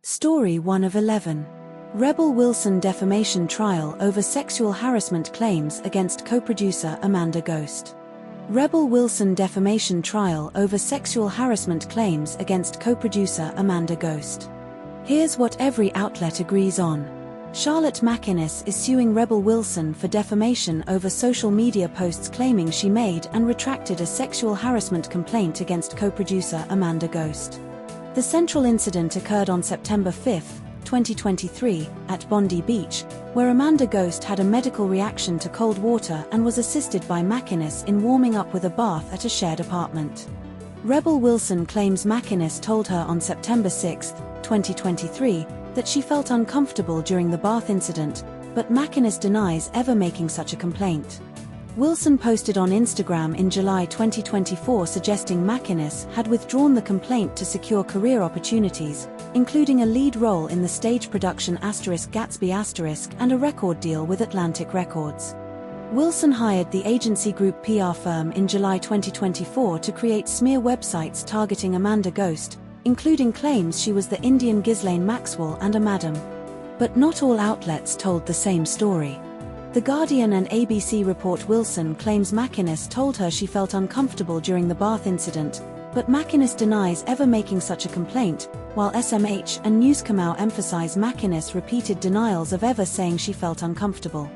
Story 1 of 11. Rebel Wilson defamation trial over sexual harassment claims against co-producer Amanda Ghost. Rebel Wilson defamation trial over sexual harassment claims against co-producer Amanda Ghost. Here's what every outlet agrees on. Charlotte McInnes is suing Rebel Wilson for defamation over social media posts claiming she made and retracted a sexual harassment complaint against co-producer Amanda Ghost. The central incident occurred on September 5, 2023, at Bondi Beach, where Amanda Ghost had a medical reaction to cold water and was assisted by McInnes in warming up with a bath at a shared apartment. Rebel Wilson claims McInnes told her on September 6, 2023, that she felt uncomfortable during the bath incident, but McInnes denies ever making such a complaint. Wilson posted on Instagram in July 2024 suggesting McInnes had withdrawn the complaint to secure career opportunities, including a lead role in the stage production Gatsby and a record deal with Atlantic Records. Wilson hired the agency group PR firm in July 2024 to create smear websites targeting Amanda Ghost, including claims she was the Indian Ghislaine Maxwell and a madam. But not all outlets told the same story. The Guardian and ABC report Wilson claims McInnes told her she felt uncomfortable during the bath incident, but McInnes denies ever making such a complaint, while SMH and Newscomau emphasize McInnes' repeated denials of ever saying she felt uncomfortable.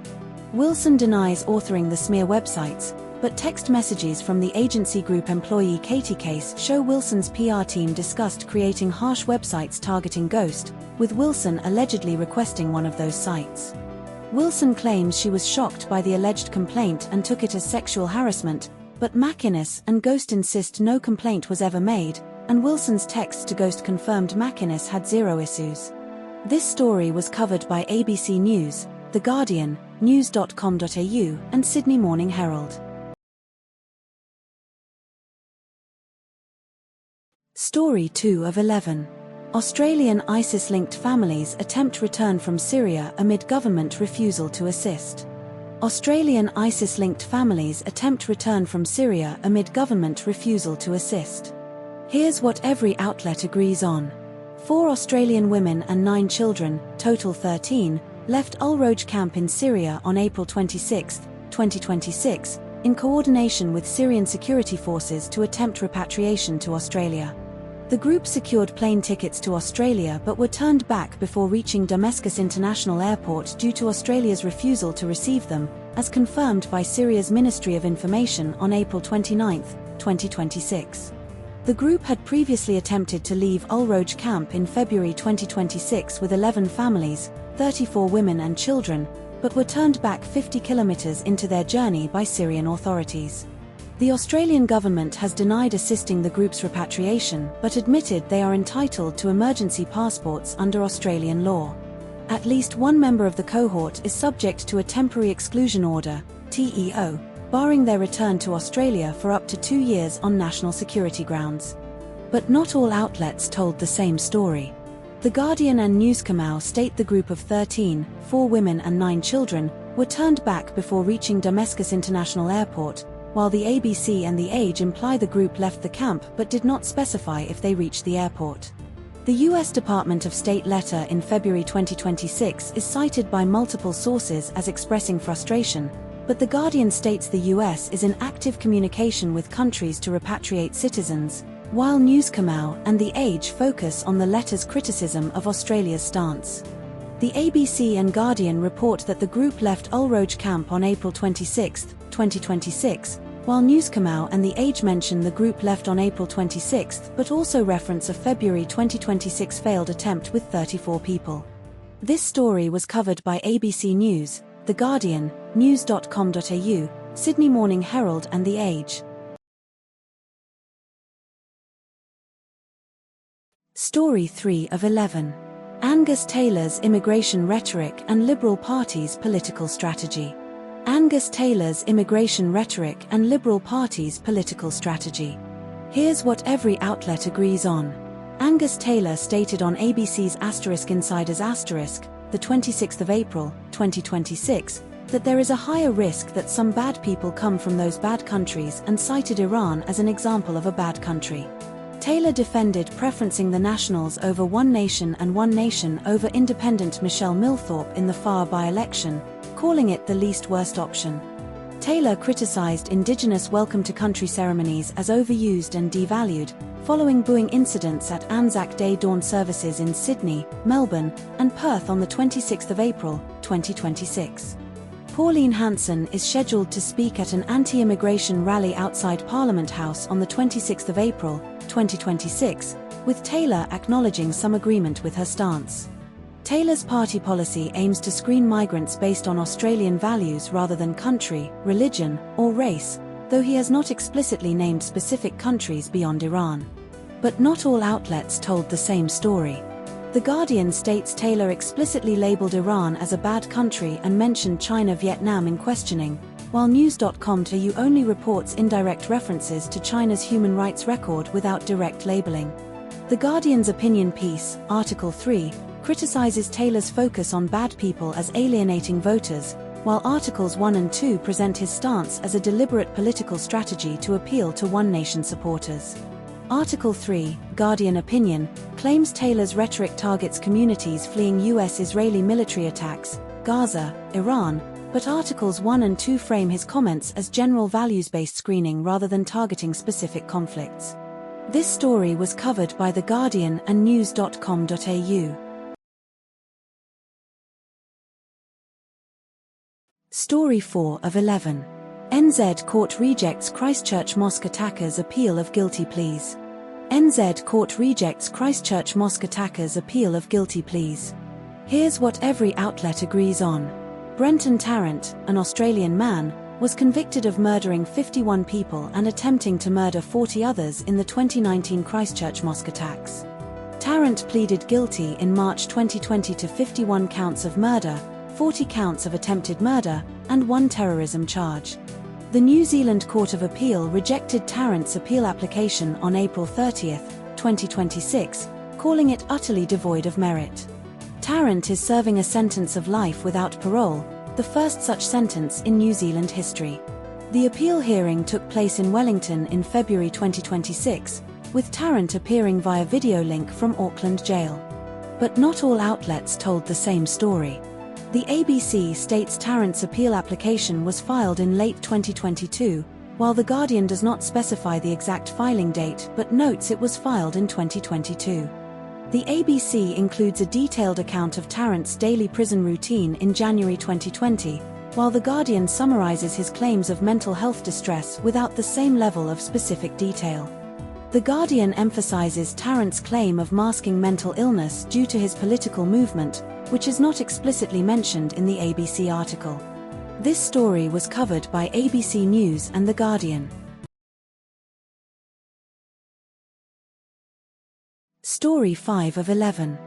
Wilson denies authoring the smear websites, but text messages from the agency group employee Katie Case show Wilson's PR team discussed creating harsh websites targeting Ghost, with Wilson allegedly requesting one of those sites. Wilson claims she was shocked by the alleged complaint and took it as sexual harassment, but McInnes and Ghost insist no complaint was ever made, and Wilson's texts to Ghost confirmed McInnes had zero issues. This story was covered by ABC News, The Guardian, news.com.au, and Sydney Morning Herald. Story 2 of 11. Australian ISIS-linked families attempt return from Syria amid government refusal to assist. Australian ISIS-linked families attempt return from Syria amid government refusal to assist. Here's what every outlet agrees on. 4 Australian women and 9 children, total 13, left Al-Roj camp in Syria on April 26, 2026, in coordination with Syrian security forces to attempt repatriation to Australia. The group secured plane tickets to Australia but were turned back before reaching Damascus International Airport due to Australia's refusal to receive them, as confirmed by Syria's Ministry of Information on April 29, 2026. The group had previously attempted to leave Al-Roj camp in February 2026 with 11 families, 34 women and children, but were turned back 50 kilometers into their journey by Syrian authorities. The Australian government has denied assisting the group's repatriation but admitted they are entitled to emergency passports under Australian law. At least one member of the cohort is subject to a temporary exclusion order, TEO, barring their return to Australia for up to 2 years on national security grounds. But not all outlets told the same story. The Guardian and Newscomau state the group of 13, 4 women and 9 children, were turned back before reaching Damascus International Airport, while the ABC and The Age imply the group left the camp but did not specify if they reached the airport. The U.S. Department of State letter in February 2026 is cited by multiple sources as expressing frustration, but The Guardian states the U.S. is in active communication with countries to repatriate citizens, while Newscomau and The Age focus on the letter's criticism of Australia's stance. The ABC and Guardian report that the group left Al-Roj camp on April 26, 2026, while Newscomau and The Age mention the group left on April 26 but also reference a February 2026 failed attempt with 34 people. This story was covered by ABC News, The Guardian, news.com.au, Sydney Morning Herald and The Age. Story 3 of 11. Angus Taylor's immigration rhetoric and Liberal Party's political strategy. Angus Taylor's immigration rhetoric and Liberal Party's political strategy. Here's what every outlet agrees on. Angus Taylor stated on ABC's Insiders the 26th of April, 2026, that there is a higher risk that some bad people come from those bad countries and cited Iran as an example of a bad country. Taylor defended preferencing the Nationals over One Nation and One Nation over independent Michelle Milthorpe in the Far by-election, calling it the least worst option. Taylor criticized Indigenous welcome to country ceremonies as overused and devalued, following booing incidents at Anzac Day dawn services in Sydney, Melbourne, and Perth on the 26th of April, 2026. Pauline Hanson is scheduled to speak at an anti-immigration rally outside Parliament House on the 26th of April, 2026, with Taylor acknowledging some agreement with her stance. Taylor's party policy aims to screen migrants based on Australian values rather than country, religion, or race, though he has not explicitly named specific countries beyond Iran. But not all outlets told the same story. The Guardian states Taylor explicitly labeled Iran as a bad country and mentioned China, Vietnam in questioning, while news.com.au only reports indirect references to China's human rights record without direct labeling. The Guardian's opinion piece, Article 3, criticizes Taylor's focus on bad people as alienating voters, while Articles 1 and 2 present his stance as a deliberate political strategy to appeal to One Nation supporters. Article 3, Guardian opinion, claims Taylor's rhetoric targets communities fleeing US-Israeli military attacks, Gaza, Iran, but Articles 1 and 2 frame his comments as general values-based screening rather than targeting specific conflicts. This story was covered by The Guardian and news.com.au. Story 4 of 11. NZ Court rejects Christchurch mosque attackers' appeal of guilty pleas. NZ Court rejects Christchurch mosque attackers' appeal of guilty pleas. Here's what every outlet agrees on. Brenton Tarrant, an Australian man, was convicted of murdering 51 people and attempting to murder 40 others in the 2019 Christchurch mosque attacks. Tarrant pleaded guilty in March 2020 to 51 counts of murder, 40 counts of attempted murder, and 1 terrorism charge. The New Zealand Court of Appeal rejected Tarrant's appeal application on April 30, 2026, calling it utterly devoid of merit. Tarrant is serving a sentence of life without parole, the first such sentence in New Zealand history. The appeal hearing took place in Wellington in February 2026, with Tarrant appearing via video link from Auckland Jail. But not all outlets told the same story. The ABC states Tarrant's appeal application was filed in late 2022, while The Guardian does not specify the exact filing date but notes it was filed in 2022. The ABC includes a detailed account of Tarrant's daily prison routine in January 2020, while The Guardian summarizes his claims of mental health distress without the same level of specific detail. The Guardian emphasizes Tarrant's claim of masking mental illness due to his political movement, which is not explicitly mentioned in the ABC article. This story was covered by ABC News and The Guardian. Story 5 of 11.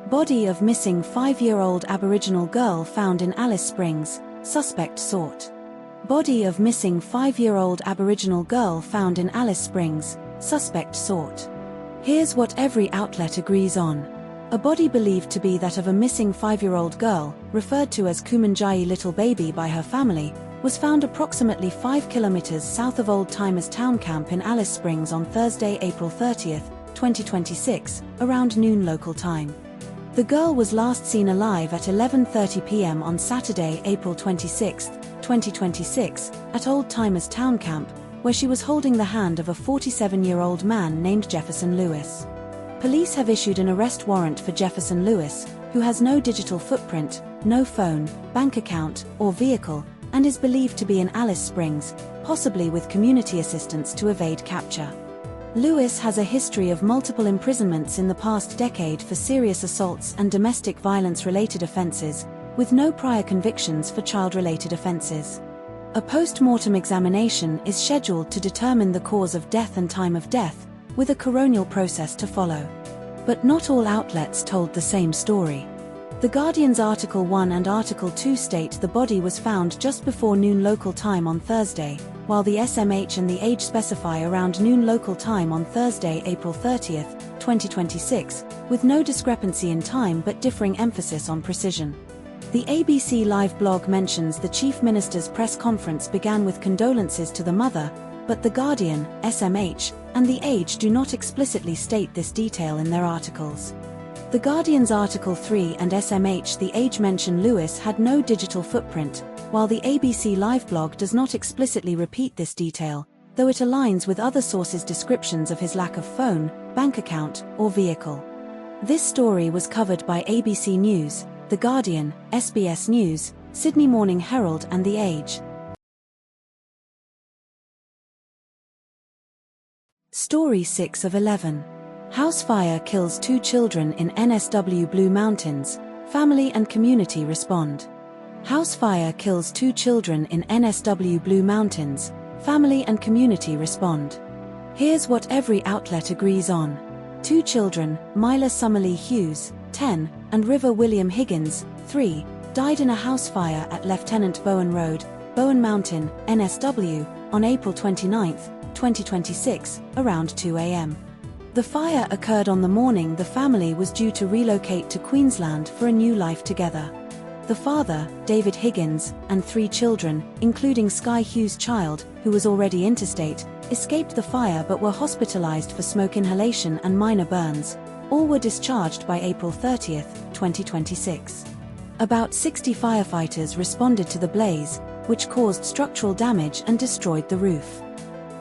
Body of missing 5-year-old Aboriginal girl found in Alice Springs, suspect sought. Body of missing 5-year-old Aboriginal girl found in Alice Springs, suspect sought. Here's what every outlet agrees on. A body believed to be that of a missing 5-year-old girl, referred to as Kumanjai Little Baby by her family, was found approximately 5 kilometers south of Old Timers Town Camp in Alice Springs on Thursday, April 30, 2026, around noon local time. The girl was last seen alive at 11:30 p.m. on Saturday, April 26, 2026, at Old Timers Town Camp, where she was holding the hand of a 47-year-old man named Jefferson Lewis. Police have issued an arrest warrant for Jefferson Lewis, who has no digital footprint, no phone, bank account, or vehicle, and is believed to be in Alice Springs, possibly with community assistance to evade capture. Lewis has a history of multiple imprisonments in the past decade for serious assaults and domestic violence-related offenses, with no prior convictions for child-related offenses. A post-mortem examination is scheduled to determine the cause of death and time of death, with a coronial process to follow. But not all outlets told the same story. The Guardian's Article 1 and Article 2 state the body was found just before noon local time on Thursday, while the SMH and the age specify around noon local time on Thursday, April 30, 2026, with no discrepancy in time but differing emphasis on precision. The ABC Live blog mentions the Chief Minister's press conference began with condolences to the mother, but The Guardian, SMH, and The Age do not explicitly state this detail in their articles. The Guardian's Article 3 and SMH The Age mention Lewis had no digital footprint, while the ABC Live blog does not explicitly repeat this detail, though it aligns with other sources' descriptions of his lack of phone, bank account, or vehicle. This story was covered by ABC News, The Guardian, SBS News, Sydney Morning Herald and The Age. Story 6 of 11. House fire kills 2 children in NSW Blue Mountains, family and community respond. House fire kills 2 children in NSW Blue Mountains, family and community respond. Here's what every outlet agrees on. 2 children, Myla Summerlee Hughes, 10, and River William Higgins, 3, died in a house fire at Lieutenant Bowen Road, Bowen Mountain, NSW, on April 29, 2026, around 2 a.m. The fire occurred on the morning the family was due to relocate to Queensland for a new life together. The father, David Higgins, and 3 children, including Sky Hughes' child, who was already interstate, escaped the fire but were hospitalized for smoke inhalation and minor burns. All were discharged by April 30, 2026. About 60 firefighters responded to the blaze, which caused structural damage and destroyed the roof.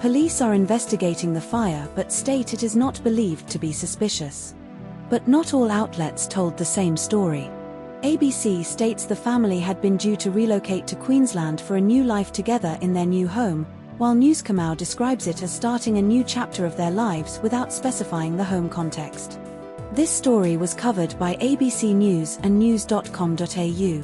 Police are investigating the fire but state it is not believed to be suspicious. But not all outlets told the same story. ABC states the family had been due to relocate to Queensland for a new life together in their new home, while Newscomau describes it as starting a new chapter of their lives without specifying the home context. This story was covered by ABC News and news.com.au.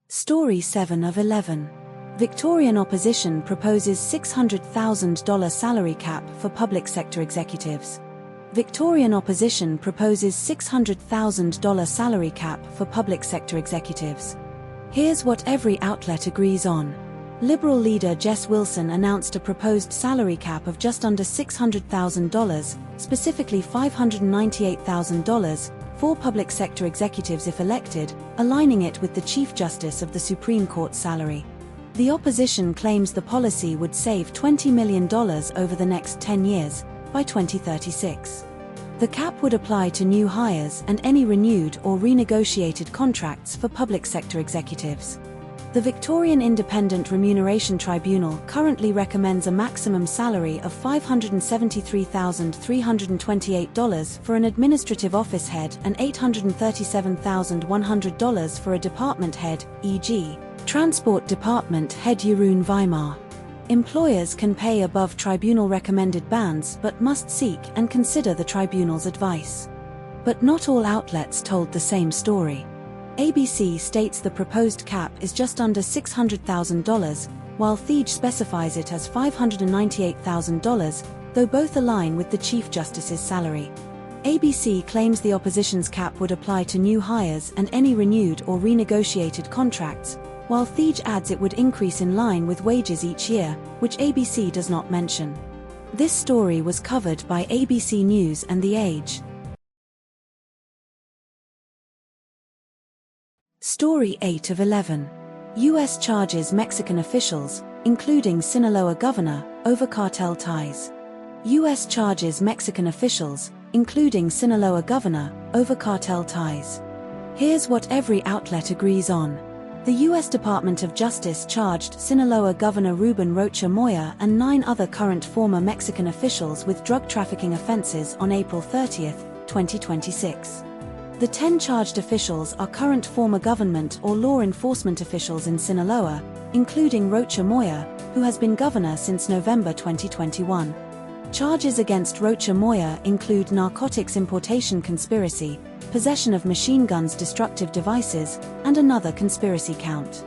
Story 7 of 11. Victorian opposition proposes $600,000 salary cap for public sector executives. Victorian opposition proposes $600,000 salary cap for public sector executives. Here's what every outlet agrees on. Liberal leader Jess Wilson announced a proposed salary cap of just under $600,000, specifically $598,000, for public sector executives if elected, aligning it with the Chief Justice of the Supreme Court's salary. The opposition claims the policy would save $20 million over the next 10 years, by 2036. The cap would apply to new hires and any renewed or renegotiated contracts for public sector executives. The Victorian Independent Remuneration Tribunal currently recommends a maximum salary of $573,328 for an administrative office head and $837,100 for a department head, e.g., Transport Department Head Jeroen Weimar. Employers can pay above tribunal-recommended bands but must seek and consider the tribunal's advice. But not all outlets told the same story. ABC states the proposed cap is just under $600,000, while The Age specifies it as $598,000, though both align with the Chief Justice's salary. ABC claims the opposition's cap would apply to new hires and any renewed or renegotiated contracts, while The Age adds it would increase in line with wages each year, which ABC does not mention. This story was covered by ABC News and The Age. Story 8 of 11. U.S. charges Mexican officials, including Sinaloa governor, over cartel ties. U.S. charges Mexican officials, including Sinaloa governor, over cartel ties. Here's what every outlet agrees on. The U.S. Department of Justice charged Sinaloa Governor Ruben Rocha Moya and 9 other current former Mexican officials with drug trafficking offenses on April 30, 2026. The 10 charged officials are current former government or law enforcement officials in Sinaloa, including Rocha Moya, who has been governor since November 2021. Charges against Rocha Moya include narcotics importation conspiracy, possession of machine guns, destructive devices, and another conspiracy count.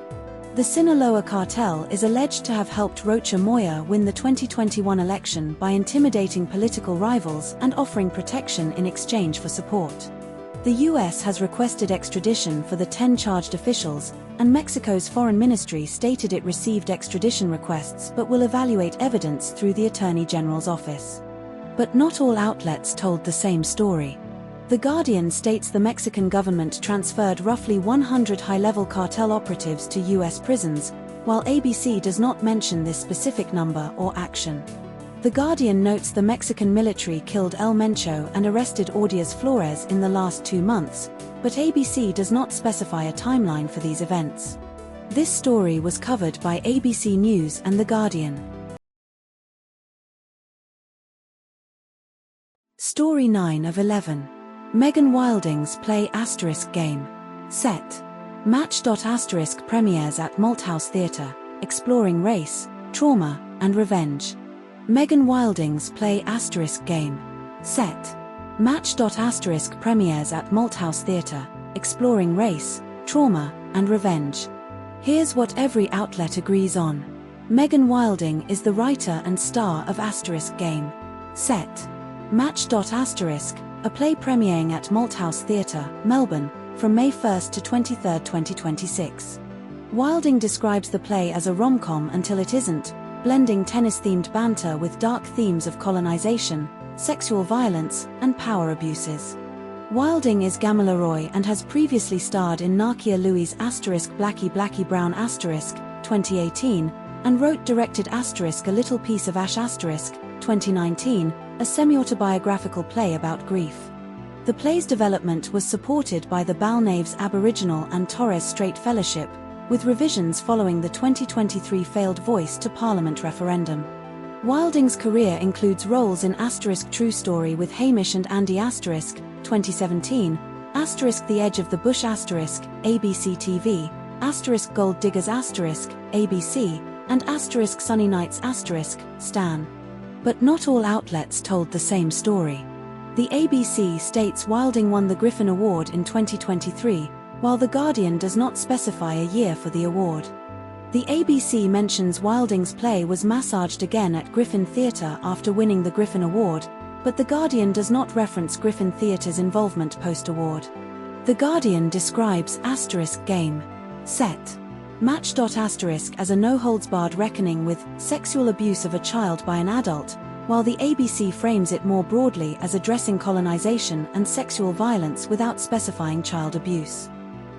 The Sinaloa cartel is alleged to have helped Rocha Moya win the 2021 election by intimidating political rivals and offering protection in exchange for support. The U.S. has requested extradition for the 10 charged officials, and Mexico's foreign ministry stated it received extradition requests but will evaluate evidence through the Attorney General's office. But not all outlets told the same story. The Guardian states the Mexican government transferred roughly 100 high-level cartel operatives to U.S. prisons, while ABC does not mention this specific number or action. The Guardian notes the Mexican military killed El Mencho and arrested Audias Flores in the last 2 months, but ABC does not specify a timeline for these events. This story was covered by ABC News and The Guardian. Story 9 of 11. Megan Wilding's play * game. Set. Match. * premieres at Malthouse Theatre, exploring race, trauma, and revenge. Megan Wilding's play * game. Set. Match. * premieres at Malthouse Theatre, exploring race, trauma, and revenge. Here's what every outlet agrees on. Megan Wilding is the writer and star of * game. Set. Match. A play premiering at Malthouse Theatre, Melbourne, from May 1 to 23, 2026. Wilding describes the play as a rom-com until it isn't, blending tennis-themed banter with dark themes of colonization, sexual violence, and power abuses. Wilding is Gamila Roy and has previously starred in Nakia Louis' * Blackie Blackie Brown * 2018, and wrote-directed * A Little Piece of Ash * 2019, a semi-autobiographical play about grief. The play's development was supported by the Balnaves Aboriginal and Torres Strait Fellowship, with revisions following the 2023 failed Voice to Parliament referendum. Wilding's career includes roles in * True Story with Hamish and Andy * 2017, * The Edge of the Bush * ABC TV, * Gold Diggers * ABC, and * Sunny Nights * Stan. But not all outlets told the same story. The ABC states Wilding won the Griffin Award in 2023, while The Guardian does not specify a year for the award. The ABC mentions Wilding's play was massaged again at Griffin Theatre after winning the Griffin Award, but The Guardian does not reference Griffin Theatre's involvement post-award. The Guardian describes * game. Set. Match. * as a no-holds-barred reckoning with sexual abuse of a child by an adult, while the ABC frames it more broadly as addressing colonization and sexual violence without specifying child abuse.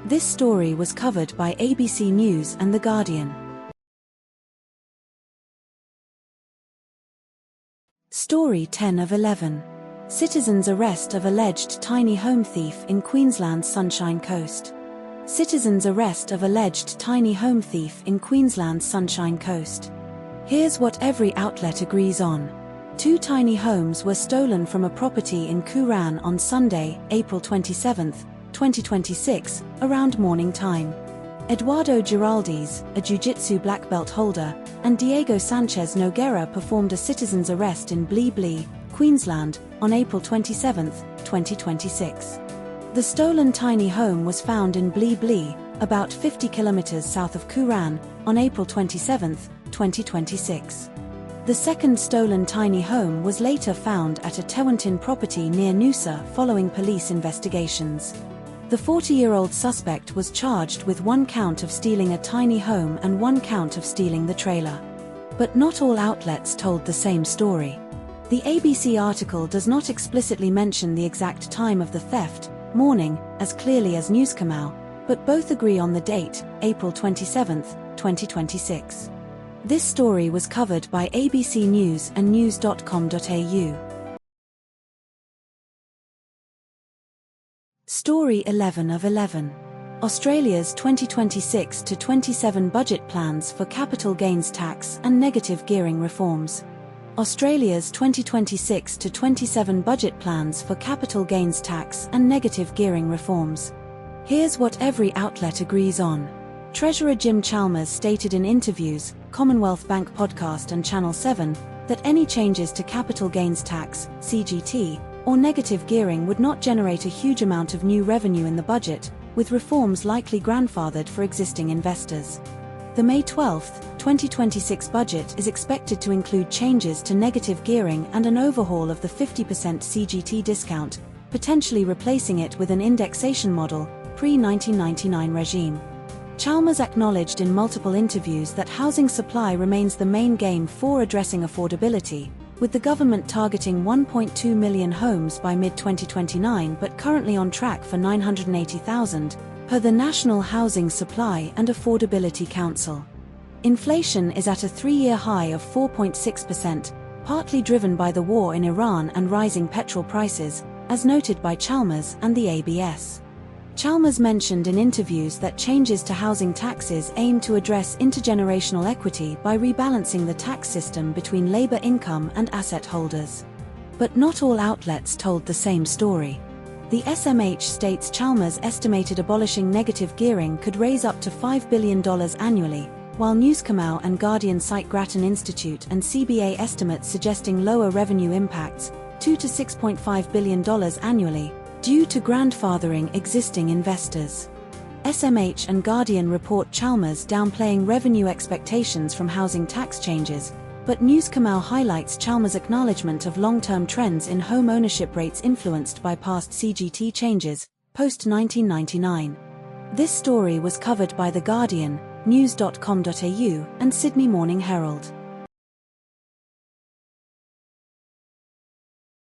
This story was covered by ABC News and The Guardian. Story 10 of 11. Citizens' arrest of alleged tiny home thief in Queensland's Sunshine Coast. Citizens' arrest of alleged tiny home thief in Queensland's Sunshine Coast. Here's what every outlet agrees on. 2 tiny homes were stolen from a property in Kuran on Sunday, April 27, 2026, around morning time. Eduardo Giraldes, a jiu-jitsu black belt holder, and Diego Sanchez Noguera performed a citizen's arrest in Blee Blee, Queensland, on April 27, 2026. The stolen tiny home was found in Blee Blee, about 50 kilometers south of Kuran, on April 27, 2026. The second stolen tiny home was later found at a Tewantin property near Noosa following police investigations. The 40-year-old suspect was charged with 1 count of stealing a tiny home and 1 count of stealing the trailer. But not all outlets told the same story. The ABC article does not explicitly mention the exact time of the theft, morning, as clearly as Newscamau, but both agree on the date, April 27, 2026. This story was covered by ABC News and news.com.au. Story 11 of 11. Australia's 2026-27 budget plans for capital gains tax and negative gearing reforms. Australia's 2026-27 budget plans for capital gains tax and negative gearing reforms. Here's what every outlet agrees on. Treasurer Jim Chalmers stated in interviews, Commonwealth Bank podcast and Channel 7, that any changes to capital gains tax, CGT, or negative gearing would not generate a huge amount of new revenue in the budget, with reforms likely grandfathered for existing investors. The May 12, 2026 budget is expected to include changes to negative gearing and an overhaul of the 50% CGT discount, potentially replacing it with an indexation model, pre-1999 regime. Chalmers acknowledged in multiple interviews that housing supply remains the main game for addressing affordability, with the government targeting 1.2 million homes by mid-2029 but currently on track for 980,000, per the National Housing Supply and Affordability Council. Inflation is at a 3-year high of 4.6%, partly driven by the war in Iran and rising petrol prices, as noted by Chalmers and the ABS. Chalmers mentioned in interviews that changes to housing taxes aim to address intergenerational equity by rebalancing the tax system between labor income and asset holders. But not all outlets told the same story. The SMH states Chalmers estimated abolishing negative gearing could raise up to $5 billion annually, while Newscomau and Guardian cite Grattan Institute and CBA estimates suggesting lower revenue impacts, $2 to $6.5 billion annually, due to grandfathering existing investors. SMH and Guardian report Chalmers downplaying revenue expectations from housing tax changes, but Newscomau highlights Chalmers' acknowledgement of long-term trends in home ownership rates influenced by past CGT changes, post-1999. This story was covered by The Guardian, news.com.au, and Sydney Morning Herald.